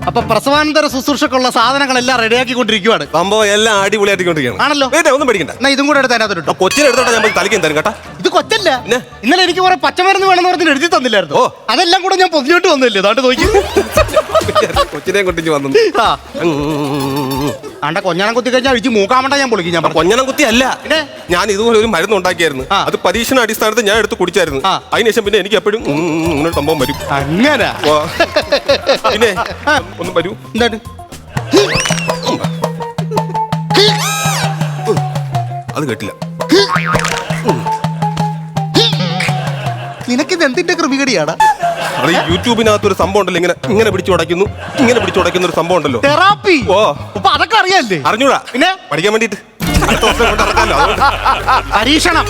അപ്പൊ പ്രസവാനന്തര ശുശ്രൂഷക്കുള്ള സാധനങ്ങളെല്ലാം റെഡിയാക്കിക്കൊണ്ടിരിക്കുവാണ്. സംഭവം എല്ലാം അടിപൊളിയായിക്കൊണ്ടിരിക്കുകയാണ്. ആണല്ലോ. ഒന്നും പേടിക്കണ്ട. എന്നാ ഇതും കൂടെ എടുത്ത് അതിനകത്തോട്ടോ. കൊച്ചിനെ എടുത്തോട്ടെ, ഞാൻ തലിക്കാൻ തരും കേട്ടാ. ഇത് കൊച്ചല്ല. ഇന്നലെ എനിക്ക് കുറെ പച്ചമരുന്ന് വേണമെന്ന് പറഞ്ഞിട്ട് എഴുതി തന്നില്ലായിരുന്നു. അതെല്ലാം കൂടെ ഞാൻ പൊതിഞ്ഞോട്ട് വന്നില്ലേ. അതാണ്ട് നോക്കി കൊച്ചിനെ കൊണ്ടിച്ച് വന്നു. ആണ്ട കൊഞ്ഞാണം കുത്തി കഴിഞ്ഞാൽ അഴിച്ച് മൂക്കാമണ്ട ഞാൻ പൊളിക്കും. ഞാൻ കൊഞ്ഞണം കുത്തി അല്ല, ഞാൻ ഇതുപോലെ ഒരു മരുന്ന് ഉണ്ടാക്കിയായിരുന്നു. അത് പരീക്ഷണ അടിസ്ഥാനത്തിൽ ഞാൻ എടുത്ത് കുടിച്ചായിരുന്നു. അതിനുശേഷം പിന്നെ എനിക്ക് എപ്പോഴും ഇങ്ങനെ സംഭവം വരും. അങ്ങനെ പിന്നെ ഒന്നും വരൂ. എന്താണ് അത് കേട്ടില്ല. നിനക്കിത് എന്തിന്റെ ക്രമീകടിയാണ്? അത് യൂട്യൂബിനകത്ത് ഒരു സംഭവം ഉണ്ടല്ലോ, ഇങ്ങനെ പിടിച്ചു ഉടയ്ക്കുന്ന ഒരു സംഭവം ഉണ്ടല്ലോ, തെറാപ്പി. അപ്പൊ അതൊക്കെ അറിയാല്ലേ? അറിഞ്ഞൂടാ, പിന്നെ പഠിക്കാൻ വേണ്ടിട്ട് പരീക്ഷണം.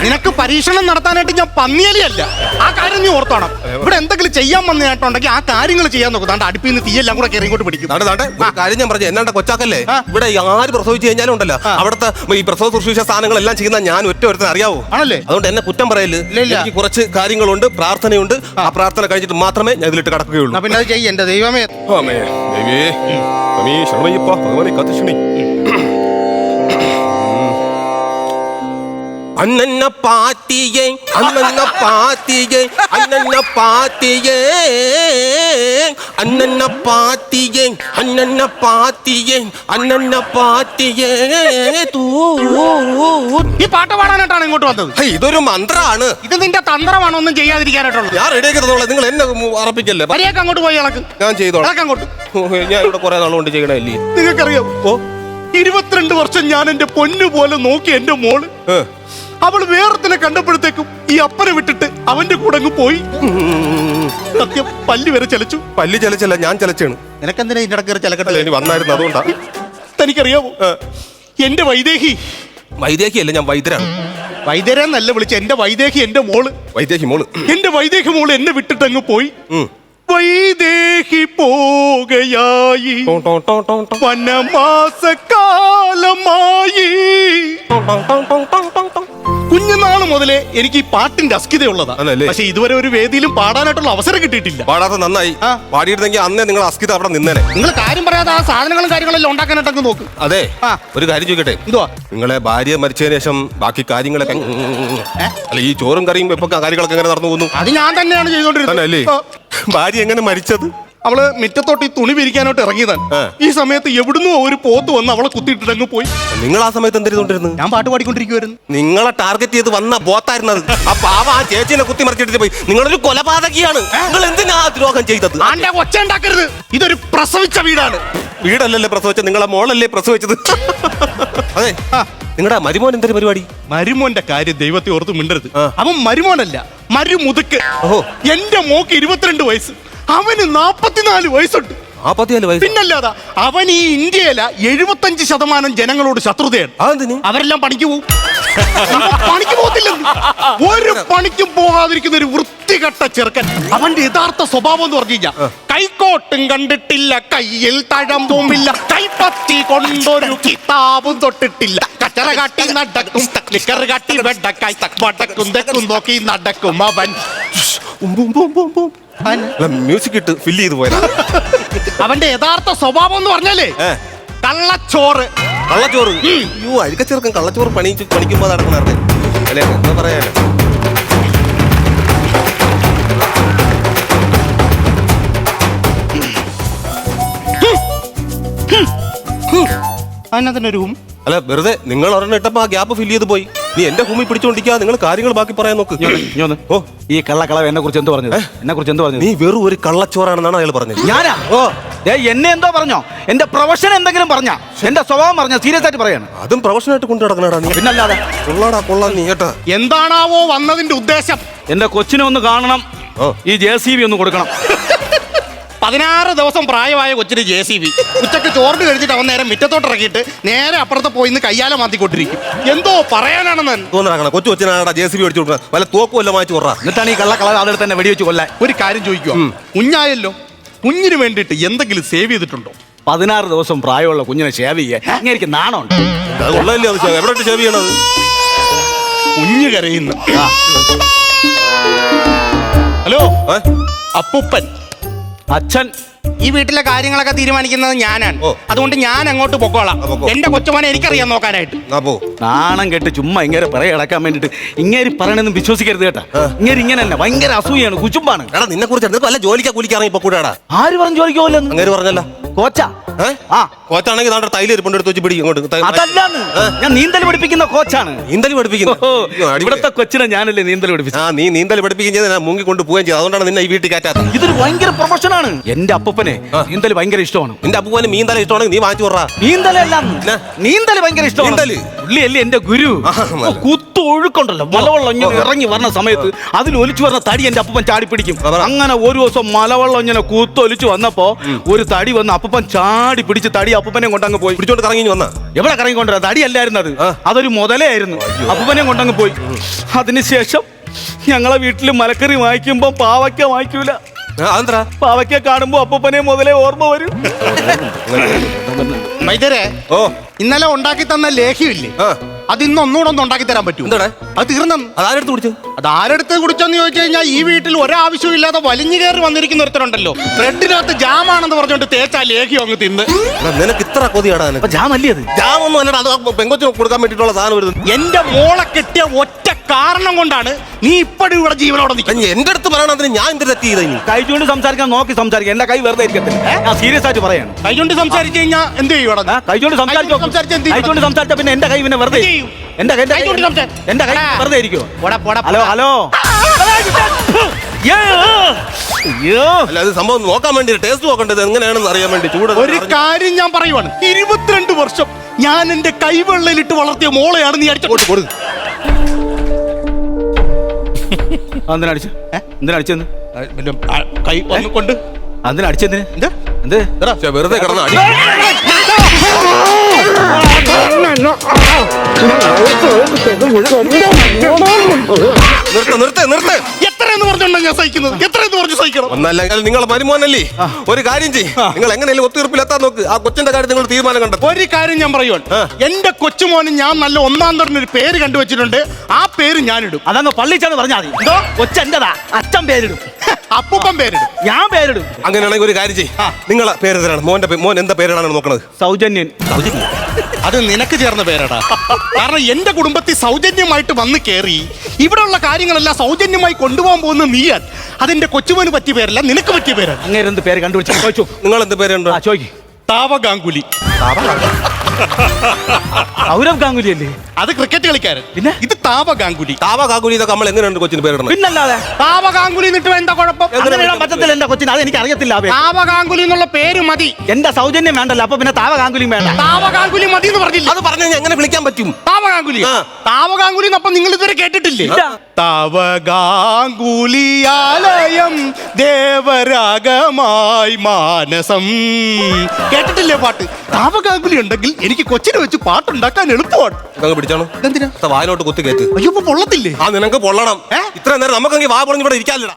നിനക്ക് പരീക്ഷണം നടത്താനായിട്ട് ഞാൻ പന്നിയലിയല്ല. ആ കാര്യം നീ ഓർത്തോണം. ഇവിടെ എന്തെങ്കിലും ചെയ്യാൻ വന്നതായിട്ടുണ്ടെങ്കിൽ ആ കാര്യങ്ങൾ ചെയ്യാൻ നോക്കും. താണ്ട് അടുപ്പിൽ നിന്ന് തീയെല്ലാം കൂടെ കയറി ഇങ്ങോട്ട് പിടിക്കും. കാര്യം ഞാൻ പറഞ്ഞു എന്നാണ്ട കൊച്ചാക്കല്ലേ, ഇവിടെ ആര് പ്രസവിച്ചു കഴിഞ്ഞാലും ഉണ്ടല്ലോ, അവിടുത്തെ ഈ പ്രസവ ശുശ്രൂഷ സാധനങ്ങളെല്ലാം ചെയ്യുന്ന ഞാൻ ഒരുത്തൻ അറിയാവൂ. ആണല്ലേ? അതുകൊണ്ട് എന്നെ കുറ്റം പറയല്. എനിക്ക് കുറച്ച് കാര്യങ്ങളുണ്ട്, പ്രാർത്ഥനയുണ്ട്. ആ പ്രാർത്ഥന കഴിച്ചിട്ട് മാത്രമേ ഞാൻ ഇതിലിട്ട് കിടക്കുകയുള്ളൂ. പിന്നെ അത് ചെയ്യ. എന്റെ ദൈവമേ, ഭഗവാനെ കത്തിക്ഷണി. അന്നന്ന പാത്തിയേ അന്നന്ന പാത്തിയേ അന്നന്ന പാത്തിയേ അന്നന്ന പാത്തിയേ അന്നന്ന പാത്തിയേ അന്നന്ന പാത്തിയേ തൂ. ഈ പാട്ട് പാടാനായിട്ടാണ് ഇങ്ങോട്ട് വന്നത്. ഇതൊരു മന്ത്രമാണ്. ഇത് നിന്റെ തന്ത്രമാണോ? ഒന്നും ചെയ്യാതിരിക്കാനായിട്ടുള്ളത്. ഞാൻ റെഡിയാക്കുന്നതോളെ, നിങ്ങൾ എന്നെ അറപ്പിക്കല്ലേ. പരിയൊക്കെ അങ്ങോട്ട് പോയി ഇളക്ക്. ഞാൻ ചെയ്തോളാം. അങ്ങോട്ട്. ഞാൻ ഇവിടെ കുറെ നാളുകൊണ്ട് ചെയ്യണല്ലേ. നിങ്ങൾക്കറിയാം, 22 വർഷം ഞാൻ എന്റെ പൊന്നു പോലെ നോക്കി എന്റെ മോള്. അവള് വേറത്തിനെ കണ്ടപ്പോഴത്തേക്കും ഈ അപ്പനെ വിട്ടിട്ട് അവന്റെ കൂടെ അങ്ങ് പോയി. സത്യം, പല്ല് വരെ ചലച്ചു. പല്ല് ചലച്ചല്ല, ഞാൻ ചലച്ചാണ്. നിനക്കെന്തിനാ ഇതിന്റെ ഇടക്ക് ചലക്കട്ടെ? ഇനി വന്നായിരുന്നു, അതുകൊണ്ടാ. തനിക്കറിയാമോ, എന്റെ വൈദേഹി. വൈദേഹിയല്ല, ഞാൻ വൈദ്യരാണ്. വൈദ്യരെന്നല്ല വിളിച്ച, എന്റെ വൈദേഹി, എന്റെ മോള്. വൈദേഹി മോള്. എന്റെ വൈദേഹി മോള് എന്നെ വിട്ടിട്ട് അങ്ങ് പോയി. വൈദേഹി പോകയായി, വനമാസകാലമായി. കുഞ്ഞുനാള് മുതലേ എനിക്ക് ഈ പാട്ടിന്റെ അസ്കിതയുള്ളതാ. പക്ഷെ ഇതുവരെ ഒരു വേദിയിലും പാടാനായിട്ടുള്ള അവസരം കിട്ടിയിട്ടില്ല. പാടാത്ത നന്നായി. പാടിയിരുന്നെങ്കിൽ അന്നേ നിങ്ങൾ അസ്കിത അവിടെ നിന്നേനെ. നിങ്ങൾ കാര്യം പറയാതെ ആ സാധനങ്ങളും കാര്യങ്ങളെല്ലാം ഉണ്ടാക്കാനായിട്ടൊക്കെ നോക്ക്. അതെ, ഒരു കാര്യം ചോദിക്കട്ടെ. എന്തുവാ? നിങ്ങളെ ഭാര്യ മരിച്ചതിന് ശേഷം ബാക്കി കാര്യങ്ങളൊക്കെ അല്ല, ഈ ചോറും കറിയും ഇപ്പൊ കാര്യങ്ങളൊക്കെ എങ്ങനെ നടന്നു പോകുന്നു? അത് ഞാൻ തന്നെയാണ് ചെയ്തോണ്ടിരുന്നത്. ഭാര്യ എങ്ങനെ മരിച്ചത്? അവള് മിറ്റത്തോട്ട് ഈ തുണി വിരിക്കാനായിട്ട് ഇറങ്ങിയതാണ്. ഈ സമയത്ത് എവിടുന്നോ ഒരു പോത്ത് വന്ന് അവളെ കുത്തിയിട്ടിട്ടങ്ങ് പോയി. നിങ്ങൾ ആ സമയത്ത് എന്തിരുന്നു? ഞാൻ പാട്ട് പാടിക്കൊണ്ടിരിക്കുവായിരുന്നു. നിങ്ങളെ ടാർഗറ്റ് ചെയ്ത് വന്ന ബോത്തായിരുന്നത്. ആ പാവ ആ ചേച്ചിനെ കുത്തി മറിച്ചിട്ട് പോയി. നിങ്ങളൊരു കൊലപാതകിയാണ്. നിങ്ങൾ എന്തിനാ ദ്രോഹം ചെയ്തത്? ഒച്ച ഉണ്ടാക്കരുത്. ഇതൊരു പ്രസവിച്ച വീടാണ്. വീടല്ലല്ലേ പ്രസവിച്ചത്, നിങ്ങളെ മോളല്ലേ പ്രസവിച്ചത്. അതെ, നിങ്ങളുടെ മരുമോൻ എന്തൊരു പരിപാടി? മരുമോന്റെ കാര്യം ദൈവത്തെ ഓർത്ത് മിണ്ടരുത്. അവൻ മരുമോനല്ല, മരുമുതുക്ക്. എന്റെ മോക്ക് 22 വയസ്സ്, അവന് 44 വയസ്സുണ്ട്. 44 വയസ്സ്? പിന്നല്ലാതെ. അവൻ ഈ ഇന്ത്യയിലെ 75% ജനങ്ങളോട് ശത്രുതയാണ്. അവരെല്ലാം പണിക്ക് പോകും. പണിക്ക് പോകത്തില്ലെന്ന്. ഒരു പണിക്കും പോകാതിരിക്കുന്ന ഒരു വൃത്തികെട്ട ചെറുക്കൻ. അവന്റെ യഥാർത്ഥ സ്വഭാവം എന്ന് പറഞ്ഞു കഴിഞ്ഞാൽ, കൈക്കോട്ടും കണ്ടിട്ടില്ല, കയ്യിൽ തഴമ്പുമില്ല, കൈപ്പത്തി കൊണ്ടൊരു കിതാബും തൊട്ടിട്ടില്ല, കച്ചറ കാട്ടി നടക്കും, ലിക്കർ കാട്ടി വെണ്ടക്കായി വടക്കും തെക്കും നോക്കി നടക്കും അവൻ. മ്യൂസിക് ഇട്ട് ഫില്ല് ചെയ്ത് പോയതാ. അവന്റെ യഥാർത്ഥ സ്വഭാവം എന്ന് പറഞ്ഞാലേ കള്ളച്ചോറ്. കള്ളച്ചോറ്? അയ്യോ, അഴുക്ക ചെറുക്കൻ കള്ളച്ചോറ് പണിക്കുമ്പോ നടക്കണേ. അല്ലേ, എന്താ പറയാ. അല്ല, വെറുതെ നിങ്ങൾ ഒരെണ്ണം ഇട്ടപ്പോ ആ ഗ്യാപ്പ് ഫില്ല് ചെയ്ത് പോയി. നീ എന്റെ ഭൂമി പിടിച്ചോണ്ടിരിക്കാ. നിങ്ങൾ കാര്യങ്ങൾ ബാക്കി പറയാൻ നോക്ക്. ഓ, ഈ കള്ളക്കളവ് എന്നെ കുറിച്ച് എന്ത് പറഞ്ഞത്? നീ വെറും ഒരു കള്ളച്ചോറാണെന്നാണ് അയാൾ പറഞ്ഞത്. ഞാനാ? ഓ, എന്നെ എന്തോ പറഞ്ഞോ? എന്റെ പ്രൊഫഷൻ എന്തെങ്കിലും പറഞ്ഞ? എന്റെ സ്വഭാവം പറഞ്ഞ? സീരിയസ് ആയിട്ട് പറയാണ്. അതും പ്രൊഫഷനായിട്ട് കൊണ്ടു നടക്കണടാ നീ. പിന്നല്ലാതെ. കൊള്ളാ നീ കേട്ടാ. എന്താണാവോ വന്നതിന്റെ ഉദ്ദേശം? എന്റെ കൊച്ചിനെ ഒന്ന് കാണണം, ഈ JCB ഒന്ന് കൊടുക്കണം. 16 ദിവസം പ്രായമായ കൊച്ചിന് JCB. ഉച്ചക്ക് ചോറിന് കഴിച്ചിട്ട് അവൻ നേരെ മിറ്റത്തോട്ട് ഇറങ്ങിയിട്ട് നേരെ അപ്പുറത്ത് പോയിന്ന് കയ്യാല മാന്തിക്കൊണ്ടിരിക്കും. എന്തോ പറയാനാണെന്ന് തോന്നണ. കൊച്ചു കൊച്ചിനാടാ JCB അടിച്ചു കൊടുക്കുക. വല്ല തോക്കും എല്ലാം വാങ്ങിച്ചു കൊടുറാ. എന്നിട്ടാണ് ഈ കള്ളക്കളവ് അവിടെ തന്നെ വെടിവെച്ച് കൊല്ലാൻ. ഒരു കാര്യം ചോദിക്കുക, കുഞ്ഞായല്ലോ, കുഞ്ഞിന് വേണ്ടിയിട്ട് എന്തെങ്കിലും സേവ് ചെയ്തിട്ടുണ്ടോ? 16 ദിവസം പ്രായമുള്ള കുഞ്ഞിനെ സേവ് ചെയ്യാൻ എനിക്ക് നാണമുണ്ട്. എവിടെ സേവ് ചെയ്യണത്? കുഞ്ഞ് കരയുന്നു. ഹലോ, അപ്പൂപ്പൻ. അച്ഛൻ ഈ വീട്ടിലെ കാര്യങ്ങളൊക്കെ തീരുമാനിക്കുന്നത് ഞാനാണ്. അതുകൊണ്ട് ഞാൻ അങ്ങോട്ട് പൊക്കോളാം. എന്റെ കൊച്ചുമോനെ എനിക്കറിയാം നോക്കാനായിട്ട്. നാണം കേട്ട് ചുമ്മാ ഇങ്ങനെ പറയടക്കാൻ വേണ്ടിട്ട് ഇങ്ങനെ പറയണെന്നും വിശ്വസിക്കരുത് കേട്ടാ. ഇങ്ങനെ തന്നെ ഭയങ്കര അസൂയാണ്, കുച്ചുമ്പാണ്. എടാ നിന്നെ കുറിച്ച് വല്ല ജോലിക്കാ കൂലിക്കാറങ്ങി ഇപ്പൊ കൂടാടാ. ആര് പറഞ്ഞു ജോലിക്ക് പോലെന്ന്? അങ്ങനെ പറഞ്ഞല്ല കോച്ചാ. ആ കോച്ചാണെങ്കിൽ താങ്കളുടെ തൈല് ഇരിപ്പുണ്ട് എടുത്ത് വെച്ച് പിടിക്കും ഇങ്ങോട്ട്. അതല്ലാന്ന്, ഞാൻ നീന്തൽ പഠിപ്പിക്കുന്ന കോച്ചാണ്. നീന്തൽ പഠിപ്പിക്കുന്നു? ഇവിടത്തെ കൊച്ചിനെ ഞാനല്ലേ നീന്തൽ പഠിപ്പിച്ചു. ആ നീ നീന്തൽ പഠിപ്പിക്കുന്നത് ഞാൻ മുങ്ങി കൊണ്ട് പോവുകയും ചെയ്തു. അതുകൊണ്ടാണ് നിന്നെ ഈ വീട്ടിൽ കയറ്റാത്തത്. ഇതൊരു ഭയങ്കര പ്രൊഫഷനാണ്. എന്റെ അപ്പനെ നീന്തൽ ഭയങ്കര ഇഷ്ടമാണ്. എന്റെ അപ്പൂപ്പന് നീന്തല ഇഷ്ടമാണെങ്കിൽ നീ വാങ്ങിച്ചു പറ. നീന്തലല്ല, നീന്തൽ ഭയങ്കര ഇഷ്ടമാണ്. പുള്ളിയല്ലേ എന്റെ ഗുരു. കുത്തു ഒഴുക്കുണ്ടല്ലോ, മലവെള്ളം ഇങ്ങനെ ഇറങ്ങി വരുന്ന സമയത്ത് അതിൽ ഒലിച്ചു വരുന്ന തടി എന്റെ അപ്പൻ ചാടി പിടിക്കും. അങ്ങനെ ഒരു ദിവസം മലവെള്ളം ഇങ്ങനെ കുത്തൊലിച്ചു വന്നപ്പോ ഒരു തടി വന്ന് അപ്പൻ ചാടി പിടിച്ച് തടി അപ്പനെ കൊണ്ടങ്ങ് പോയി. പിടിച്ചോണ്ട് കറങ്ങി വന്ന എവിടെ കറങ്ങിക്കൊണ്ടിരുന്ന തടി അല്ലായിരുന്നു അത്, അതൊരു മുതലയായിരുന്നു. അപ്പനെ കൊണ്ടങ്ങ് പോയി. അതിനുശേഷം ഞങ്ങളെ വീട്ടിൽ മലക്കറി വാങ്ങിക്കുമ്പോ പാവയ്ക്ക വാങ്ങിക്കൂല. പാവയ്ക്ക കാണുമ്പോ അപ്പനെ മുതലേ ഓർമ്മ വരും. വൈദ്യരെ, ഇന്നലെ ഉണ്ടാക്കി തന്ന ലേഹ്യമില്ലേ, അത് ഇന്ന് ഒന്നുകൂടെ ഒന്ന് ഉണ്ടാക്കി തരാൻ പറ്റൂ? അത് തീർന്നു. അതാരെടുത്ത് കുടിച്ചു? അത് ആരെടുത്ത് കുടിച്ചെന്ന് ചോദിച്ചു കഴിഞ്ഞാൽ ഈ വീട്ടിൽ ഒരാവശ്യവും ഇല്ലാതെ വലിഞ്ഞു കയറി വന്നിരിക്കുന്ന ഒരുത്തരുണ്ടല്ലോ, ബ്രെഡിനകത്ത് ജാമാണെന്ന് പറഞ്ഞോണ്ട് തേച്ചാ ലേഹ്യം അങ്ങ് തിന്ന്. നിനക്ക് ഇത്ര കൊതിയാടാ? ജാം അല്ലേ അത്? ജാമൊന്നും അല്ലടാ, അത് പെങ്കൊച്ചിന് കൊടുക്കാൻ വേണ്ടിട്ടുള്ള സാധനം വരുന്നത്. എന്റെ മോളെ കെട്ടിയ ഒറ്റ കാരണം കൊണ്ടാണ് നീ ഇപ്പോഴും ഇവിടെ ജീവനോടെ നിൽക്കുന്നത്. എന്റെ അടുത്ത് പറയണതിന് ഞാൻ എന്ത് തെറ്റ് ചെയ്ത? കൈകൊണ്ട് സംസാരിക്കാൻ നോക്കി സംസാരിക്കാം. എന്റെ കൈ വെറുതെ ഇരിക്കത്തില്ല. ഞാൻ സീരിയസ് ആയിട്ട് പറയാണ്. കൈകൊണ്ട് സംസാരിച്ചു കഴിഞ്ഞാൽ എന്ത് ചെയ്യും? കൈകൊണ്ട് സംസാരിച്ച പിന്നെ എന്റെ കൈ പിന്നെ വെറുതെ എന്റെ കൈ വെറുതെ ഇരിക്കുവോ? ഹലോ ഹലോ, അല്ല അത് സംഭവം നോക്കാൻ വേണ്ടി ടേസ്റ്റ് നോക്കേണ്ടത് എങ്ങനെയാണെന്ന് അറിയാൻ വേണ്ടി ചൂട്. ഒരു കാര്യം ഞാൻ പറയുവാണ്, 22 വർഷം ഞാൻ എന്റെ കൈവെള്ളയിലിട്ട് വളർത്തിയ മോളെയാണ് നീ അടിച്ചു കൊടുക്കും. എന്തിനടിച്ചെന്ന്? കൈ കൊണ്ട് അതിനടിച്ചെന്തിന്? എന്ത് വെറുതെ കിടന്ന അടി. നിർത്ത്. എത്രയെന്ന് പറഞ്ഞോണ്ടാ ഞാൻ സഹിക്കുന്നത്? എത്രയെന്ന് പറഞ്ഞു സഹിക്കണം? ഒന്നല്ല നിങ്ങളെ മരുമോനല്ലേ, ഒരു കാര്യം ചെയ്യും, നിങ്ങൾ എങ്ങനെയാലും ഒത്തുതീർപ്പിലെത്താൻ നോക്ക്. ആ കൊച്ചിന്റെ കാര്യം നിങ്ങൾ തീരുമാനം കണ്ടെത്തും. ഒരു കാര്യം ഞാൻ പറയുവാണ്, എന്റെ കൊച്ചുമോന് ഞാൻ നല്ല ഒന്നാം തരം ഒരു പേര് കണ്ടുവച്ചിട്ടുണ്ട്. ആ പേര് ഞാനിടും. അതങ്ങ് പള്ളിച്ചാന്ന് പറഞ്ഞാൽ മതി. എന്തോ കൊച്ചെന്റെതാ, അച്ഛൻ പേരിടും, അപ്പൂപ്പൻ പേരിടും, ഞാൻ പേരിടും. അങ്ങനെയാണെങ്കിൽ ഒരു കാര്യം ചെയ്യും, നിങ്ങളെ പേര് തരാണ്. മോൻ എന്താ പേരാണ് നോക്കണത്? സൗജന്യൻ. അത് നിനക്ക് ചേർന്ന പേരാടാ. കാരണം എന്റെ കുടുംബത്തിൽ സൗജന്യമായിട്ട് വന്ന് കയറി ഇവിടെയുള്ള കാര്യങ്ങളെല്ലാം സൗജന്യമായി കൊണ്ടുപോകാൻ പോകുന്ന നീയാൻ. അതെന്റെ കൊച്ചുമോന് പറ്റിയ പേരല്ല, നിനക്ക് പറ്റിയ പേരാണ്. അങ്ങനെ എന്ത് പേര് കണ്ടുപിടിച്ചു? ചോദിച്ചു. നിങ്ങൾ എന്ത് പേരുണ്ടോ ചോദിക്കും. താവ ഗാംഗുലി. സൗരവ് ഗാംഗുലി അല്ലേ? അത് ക്രിക്കറ്റ് കളിക്കാരൻ. പിന്നെ ഇത് താവ ഗാംഗുലി. താവ ഗാംഗുലി ഇതൊക്കെ നമ്മൾ എങ്ങനെയുണ്ട് കൊച്ചിന് പേരിടണം? പിന്നല്ലാതെ താവ ഗാംഗുലി എന്നിട്ട് എന്താ കുഴപ്പം? പറ്റത്തില്ല എന്റെ കൊച്ചിന്, അത് എനിക്ക് അറിയത്തില്ല. താവ ഗാംഗുലി എന്നുള്ള പേര് മതി. എന്റെ സൗജന്യം വേണ്ടല്ലോ, അപ്പൊ പിന്നെ താവ ഗാംഗുലിയും വേണ്ട. താവ ഗാംഗുലി മതി എന്ന് പറഞ്ഞില്ല. അത് പറഞ്ഞു എങ്ങനെ വിളിക്കാൻ പറ്റും? താവ ഗാംഗുലി. താവ ഗാംഗുലി അപ്പൊ നിങ്ങൾ ഇതുവരെ കേട്ടിട്ടില്ലേ? താവ ഗാംഗുലിയാലയം ദേവരാഗമായി മാനസം. കേട്ടിട്ടില്ലേ പാട്ട്? താവ ഗാംഗുലി ഉണ്ടെങ്കിൽ എനിക്ക് കൊച്ചിനെ വെച്ച് പാട്ടുണ്ടാക്കാൻ എളുപ്പമാണ്. പിടിച്ചാണോ? എന്തിനാ? വായിലോട്ട് കുത്തി കയറ്റ്. അയ്യോ പൊള്ളത്തില്ലേ? ആ നിനക്ക് പൊള്ളണം. ഇത്ര നേരം നമുക്കെങ്കിൽ വാ പൊളഞ്ഞ് ഇവിടെ ഇരിക്കാനില്ല.